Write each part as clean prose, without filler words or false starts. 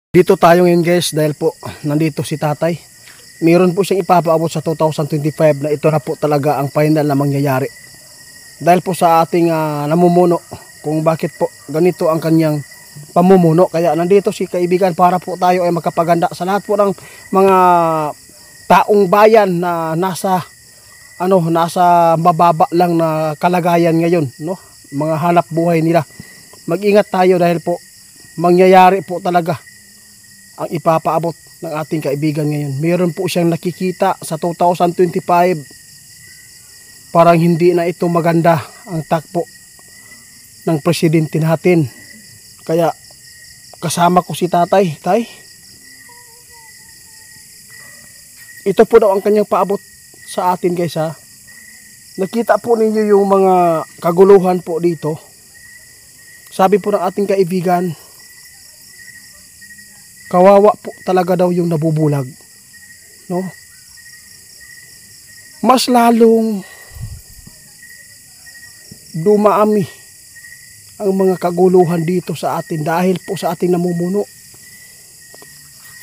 Dito tayo ngayon guys dahil po nandito si tatay. Meron po siyang ipapaabot sa 2025 na ito na po talaga ang final na mangyayari. Dahil po sa ating namumuno kung bakit po ganito ang kanyang pamumuno. Kaya nandito si kaibigan para po tayo ay magkapaganda sa lahat po ng mga taong bayan na nasa mababa lang na kalagayan ngayon, no? Mga hanap buhay nila. Mag-ingat tayo dahil po mangyayari po talaga ang ipapaabot ng ating kaibigan ngayon. Meron po siyang nakikita sa 2025. Parang hindi na ito maganda ang takbo ng presidente natin. Kaya kasama ko si tatay. Tay, ito po daw ang kanyang paabot sa atin guys ha. Nakita po ninyo yung mga kaguluhan po dito. Sabi po ng ating kaibigan, kawawa po talaga daw yung nabubulag, no? Mas lalong dumaami ang mga kaguluhan dito sa atin dahil po sa ating namumuno.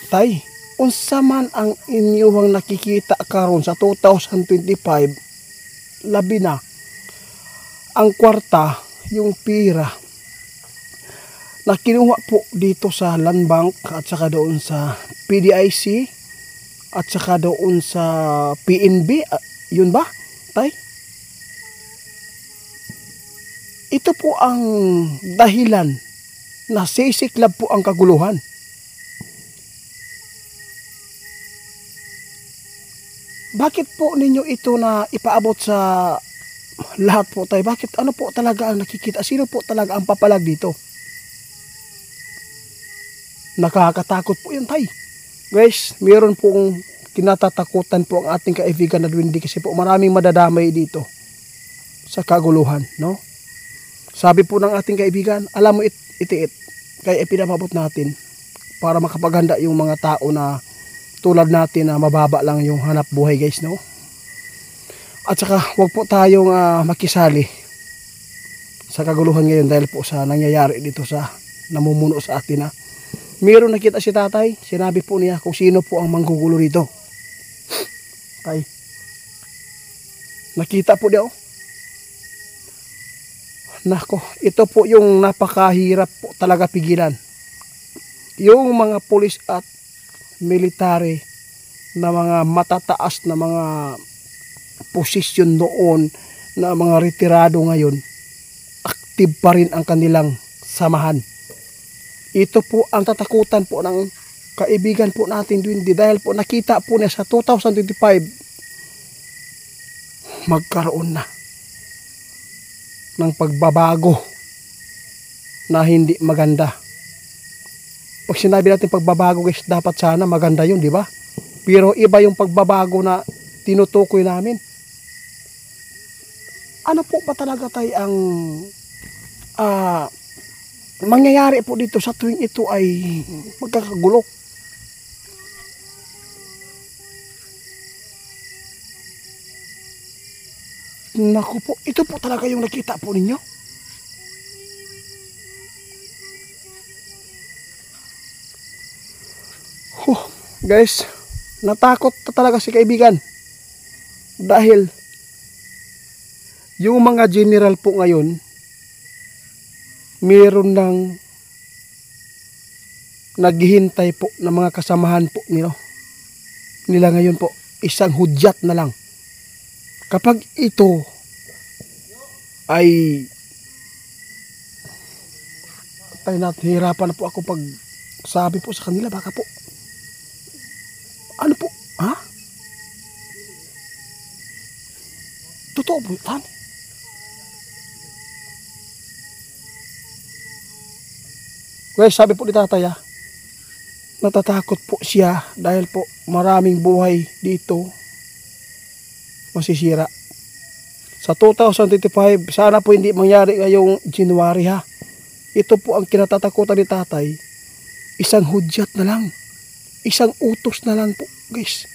Tay, unsa man ang inyong nakikita karon sa 2025, labi na ang kwarta, yung pira na kinuha po dito sa Land Bank at saka doon sa PDIC at saka doon sa PNB, yun ba, tay? Ito po ang dahilan na sisiklab po ang kaguluhan. Bakit po ninyo ito na ipaabot sa lahat po, tay? Bakit ano po talaga ang nakikita? Sino po talaga ang papalag dito? Nakakatakot po yan, tay. Guys, mayroon pong kinatatakutan po ang ating kaibigan na duwende kasi po maraming madadamay dito sa kaguluhan, no? Sabi po ng ating kaibigan, alam mo itiit, kaya ipinapabot natin para makapaganda yung mga tao na tulad natin na mababa lang yung hanap buhay guys, no? At saka wag po tayong makisali sa kaguluhan ngayon dahil po sa nangyayari dito sa namumuno sa atin. Meron nakita si tatay, sinabi po niya kung sino po ang manggugulo dito. Tay, nakita po niya, oh. Nako, ito po yung napakahirap po talaga pigilan. Yung mga pulis at military na mga matataas na mga posisyon noon na mga retirado ngayon, active pa rin ang kanilang samahan. Ito po ang tatakutan po ng kaibigan po natin duwende dahil po nakita po niya sa 2025 magkaroon na ng pagbabago na hindi maganda. Pag sinabi natin pagbabago guys, dapat sana maganda yun, di ba? Pero iba yung pagbabago na tinutukoy namin. Ano po ba talaga tayo ang mangyayari po dito sa tuwing ito ay magkakagulo? Naku po, ito po talaga yung nakita po ninyo. Guys, natakot talaga si kaibigan. Dahil yung mga general po ngayon, meron ng naghihintay po ng mga kasamahan po nila ngayon po, isang hudyat na lang. Kapag ito ay nahihirapan na po ako pag sabi po sa kanila, baka po ano po, ha? Totoo po yan. Guys, sabi po ni tatay, natatakot po siya dahil po maraming buhay dito masisira. Sa 2025, sana po hindi mangyari ngayong January ha. Ito po ang kinatatakutan ni tatay. Isang hudyat na lang. Isang utos na lang po guys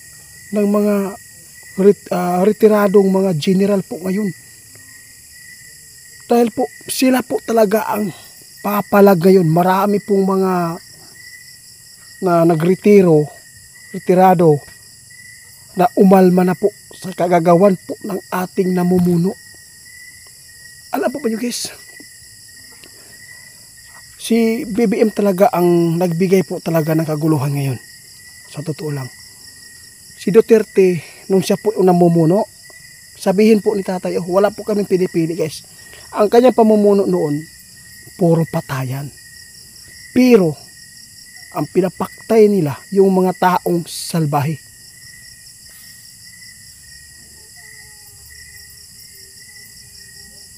ng mga retiradong mga general po ngayon. Dahil po sila po talaga ang papalag ngayon. Marami pong mga na retirado, na umalma na po sa kagagawan po ng ating namumuno. Alam po ba nyo guys, si BBM talaga ang nagbigay po talaga ng kaguluhan ngayon. Sa totoo lang. Si Duterte, nung siya po namumuno, sabihin po ni tatay, wala po kaming pinipili guys. Ang kanyang pamumuno noon, puro patayan. Pero, ang pinapaktay nila, yung mga taong salbahe.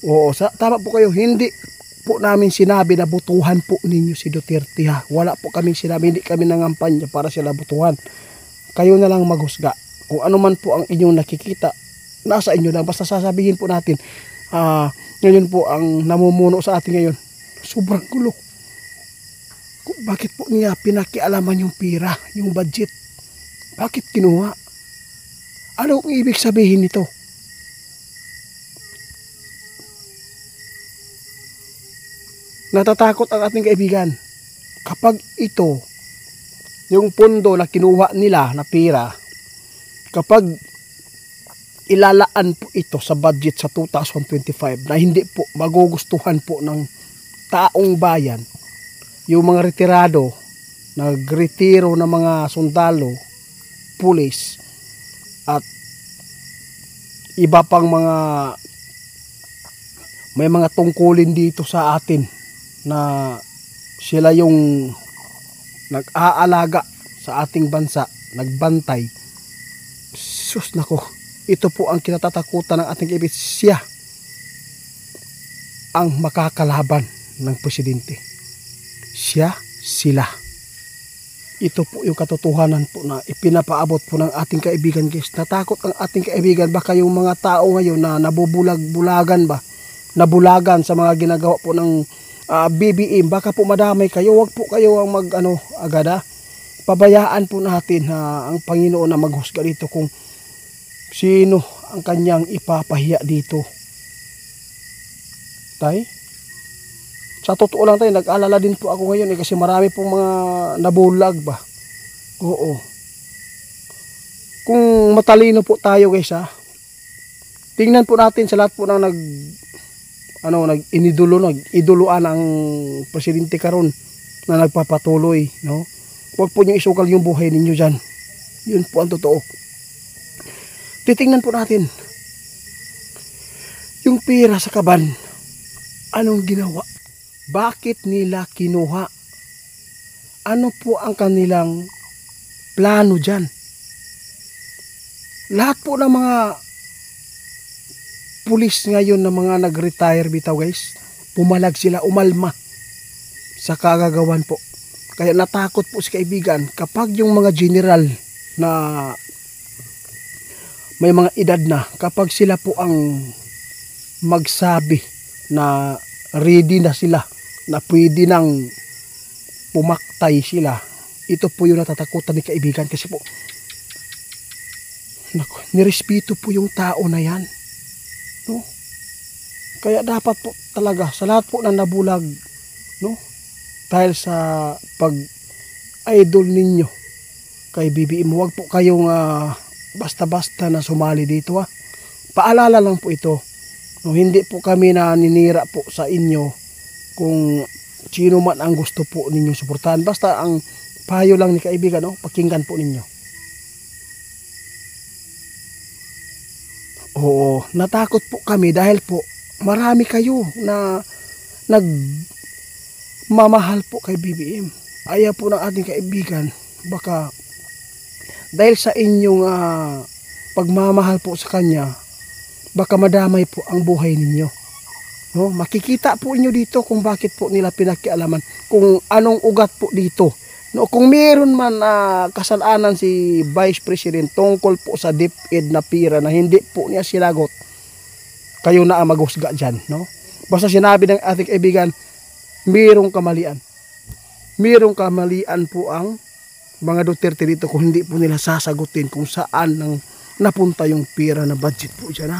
Oo, tama po kayo, hindi po namin sinabi na butuhan po ninyo si Duterte ha. Wala po kaming sinabi, hindi kami nangampanya para sila butuhan. Kayo na lang maghusga. Kung ano man po ang inyong nakikita, nasa inyo lang. Basta sasabihin po natin, ngayon po ang namumuno sa atin ngayon, sobrang gulo. Bakit po niya pinakialaman yung pira, yung budget? Bakit kinuha? Ano ang ibig sabihin nito? Natatakot ang ating kaibigan kapag ito, yung pondo na kinuha nila na pera, kapag ilalaan po ito sa budget sa 2025 na hindi po magugustuhan po ng taong bayan, yung mga retirado, nagretiro ng mga sundalo, pulis, at iba pang mga may mga tungkulin dito sa atin na sila yung nag-aalaga sa ating bansa, nagbantay. Sus nako, ito po ang kinatatakutan ng ating kaibigan. Siya ang makakalaban ng presidente. Sila. Ito po yung katotohanan po na ipinapaabot po ng ating kaibigan guys. Natakot ang ating kaibigan, baka yung mga tao ngayon na nabubulagan sa mga ginagawa po ng BBM, baka po madamay kayo. Wag po kayo ang agad. Pabayaan po natin ang Panginoon na maghusga dito kung sino ang kanyang ipapahiya dito. Tay, sa totoo lang tayo, nag-alala din po ako ngayon kasi marami pong mga nabulag ba. Oo. Kung matalino po tayo guys tingnan po natin sa lahat po ng nag-iduluan ang presidente karon na nagpapatuloy, no? Huwag po niyong isukal yung buhay ninyo dyan. Yun po ang totoo. Titingnan po natin yung pera sa kaban. Anong ginawa? Bakit nila kinuha? Ano po ang kanilang plano dyan? Lahat po ng mga pulis ngayon na mga nag-retire bitaw guys, pumalag sila, umalma sa kagagawan po. Kaya natakot po si kaibigan kapag yung mga general na may mga edad na, kapag sila po ang magsabi na ready na sila, na pwede nang pumaktay sila, ito po yung natatakutan ni kaibigan kasi po nirespeto po yung tao na yan. No? Kaya dapat po talaga sa lahat po na nabulag, no? Dahil sa pag-idol ninyo kay BBM, huwag po kayong basta-basta na sumali dito Paalala lang po ito. No, hindi po kami naninira po sa inyo kung sino man ang gusto po ninyo suportahan. Basta ang payo lang ni kaibigan, pakinggan po ninyo. Oo, natakot po kami dahil po marami kayo na nagmamahal po kay BBM. Ayaw po ng ating kaibigan, baka dahil sa inyong pagmamahal po sa kanya, baka madamay po ang buhay ninyo. No? Makikita po inyo dito kung bakit po nila pinakialaman, kung anong ugat po dito. No, kung meron man kasalanan si Vice President tungkol po sa DepEd na pira na hindi po niya sinagot, kayo na ang maghusga dyan. No? Basta sinabi ng ating kaibigan, mayroong kamalian. Mayroong kamalian po ang mga Duterte dito kung hindi po nila sasagutin kung saan nang napunta yung pira na budget po dyan